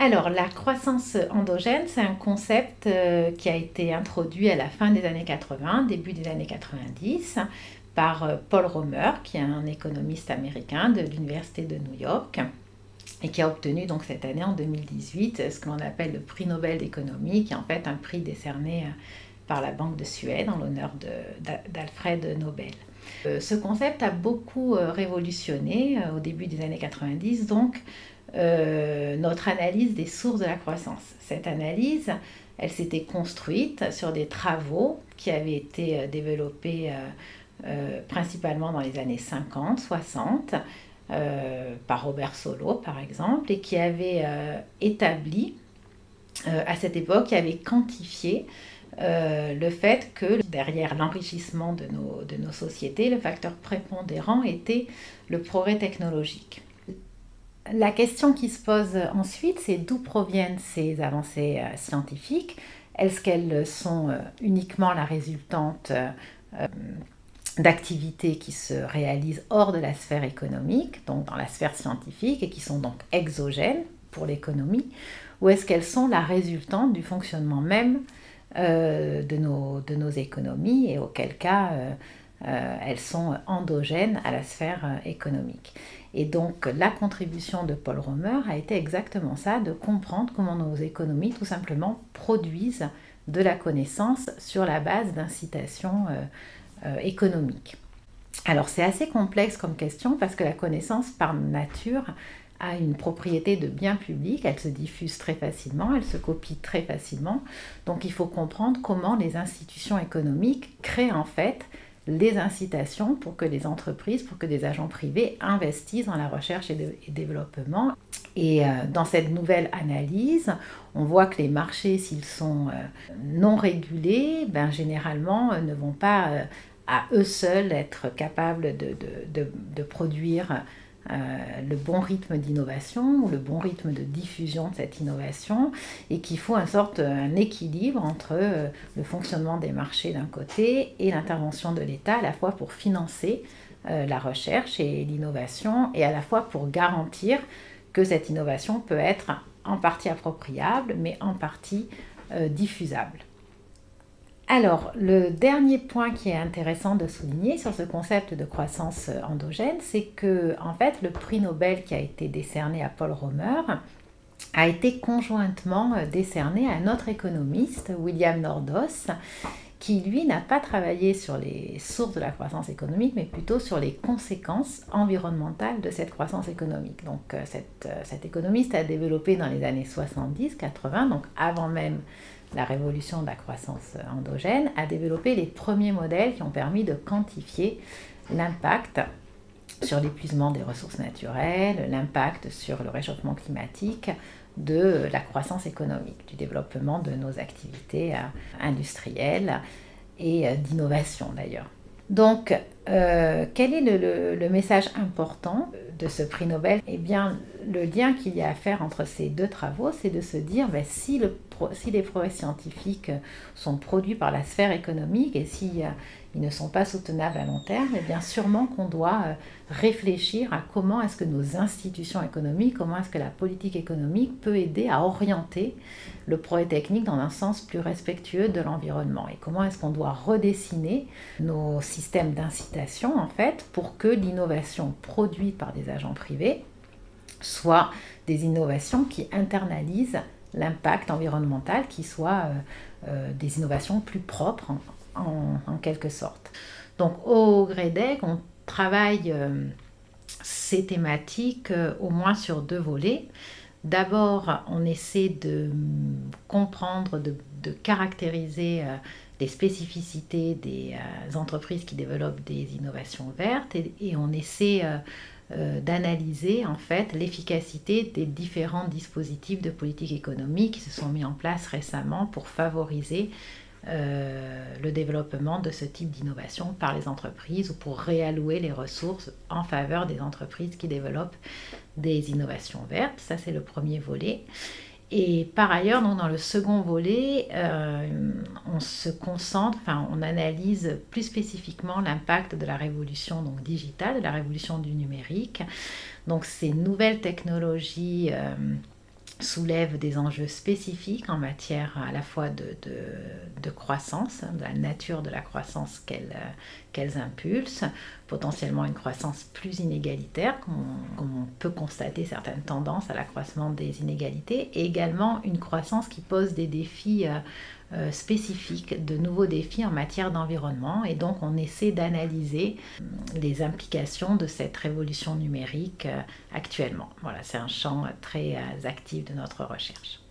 Alors, la croissance endogène, c'est un concept qui a été introduit à la fin des années 80, début des années 90, par Paul Romer, qui est un économiste américain de l'Université de New York, et qui a obtenu donc cette année, en 2018, ce que l'on appelle le prix Nobel d'économie, qui est en fait un prix décerné par la Banque de Suède en l'honneur d'Alfred Nobel. Ce concept a beaucoup révolutionné au début des années 90, donc notre analyse des sources de la croissance. Cette analyse, elle s'était construite sur des travaux qui avaient été développés principalement dans les années 50, 60, par Robert Solow par exemple, et qui avaient établi, à cette époque, qui avaient quantifié le fait que derrière l'enrichissement de nos sociétés, le facteur prépondérant était le progrès technologique. La question qui se pose ensuite, c'est d'où proviennent ces avancées scientifiques? Est-ce qu'elles sont uniquement la résultante d'activités qui se réalisent hors de la sphère économique, donc dans la sphère scientifique, et qui sont donc exogènes pour l'économie, ou est-ce qu'elles sont la résultante du fonctionnement même de nos économies, et auquel cas elles sont endogènes à la sphère économique. Et donc la contribution de Paul Romer a été exactement ça, de comprendre comment nos économies tout simplement produisent de la connaissance sur la base d'incitations économiques. Alors c'est assez complexe comme question parce que la connaissance par nature a une propriété de bien public, elle se diffuse très facilement, elle se copie très facilement, donc il faut comprendre comment les institutions économiques créent en fait les incitations pour que les entreprises, pour que des agents privés investissent dans la recherche et développement. Et dans cette nouvelle analyse, on voit que les marchés, s'ils sont non régulés, généralement ne vont pas à eux seuls être capables de produire le bon rythme d'innovation ou le bon rythme de diffusion de cette innovation, et qu'il faut un équilibre entre le fonctionnement des marchés d'un côté et l'intervention de l'État, à la fois pour financer la recherche et l'innovation, et à la fois pour garantir que cette innovation peut être en partie appropriable, mais en partie diffusable. Alors, le dernier point qui est intéressant de souligner sur ce concept de croissance endogène, c'est que, en fait, le prix Nobel qui a été décerné à Paul Romer a été conjointement décerné à un autre économiste, William Nordhaus, qui, lui, n'a pas travaillé sur les sources de la croissance économique, mais plutôt sur les conséquences environnementales de cette croissance économique. Donc, cet économiste a développé dans les années 70-80, donc avant même la révolution de la croissance endogène, a développé les premiers modèles qui ont permis de quantifier l'impact sur l'épuisement des ressources naturelles, l'impact sur le réchauffement climatique de la croissance économique, du développement de nos activités industrielles et d'innovation d'ailleurs. Donc, quel est le message important de ce prix Nobel? Eh bien, le lien qu'il y a à faire entre ces deux travaux, c'est de se dire si les progrès scientifiques sont produits par la sphère économique et si ils ne sont pas soutenables à long terme, eh bien sûrement qu'on doit réfléchir à comment est-ce que nos institutions économiques, comment est-ce que la politique économique peut aider à orienter le progrès technique dans un sens plus respectueux de l'environnement, et comment est-ce qu'on doit redessiner nos systèmes d'incitation en fait pour que l'innovation produite par des agents privés soit des innovations qui internalisent l'impact environnemental, qui soient des innovations plus propres en quelque sorte. Donc au GREDEC, on travaille ces thématiques au moins sur deux volets. D'abord, on essaie de comprendre, de caractériser les spécificités des entreprises qui développent des innovations vertes, et on essaie d'analyser en fait l'efficacité des différents dispositifs de politique économique qui se sont mis en place récemment pour favoriser le développement de ce type d'innovation par les entreprises, ou pour réallouer les ressources en faveur des entreprises qui développent des innovations vertes. Ça, c'est le premier volet. Et par ailleurs, donc, dans le second volet, on se concentre, on analyse plus spécifiquement l'impact de la révolution donc, digitale, de la révolution du numérique. Donc ces nouvelles technologies soulèvent des enjeux spécifiques en matière à la fois de croissance, de la nature de la croissance qu'elles impulsent, potentiellement une croissance plus inégalitaire, comme on peut constater certaines tendances à l'accroissement des inégalités, et également une croissance qui pose des défis spécifiques, de nouveaux défis en matière d'environnement, et donc on essaie d'analyser les implications de cette révolution numérique actuellement. Voilà, c'est un champ très actif de notre recherche.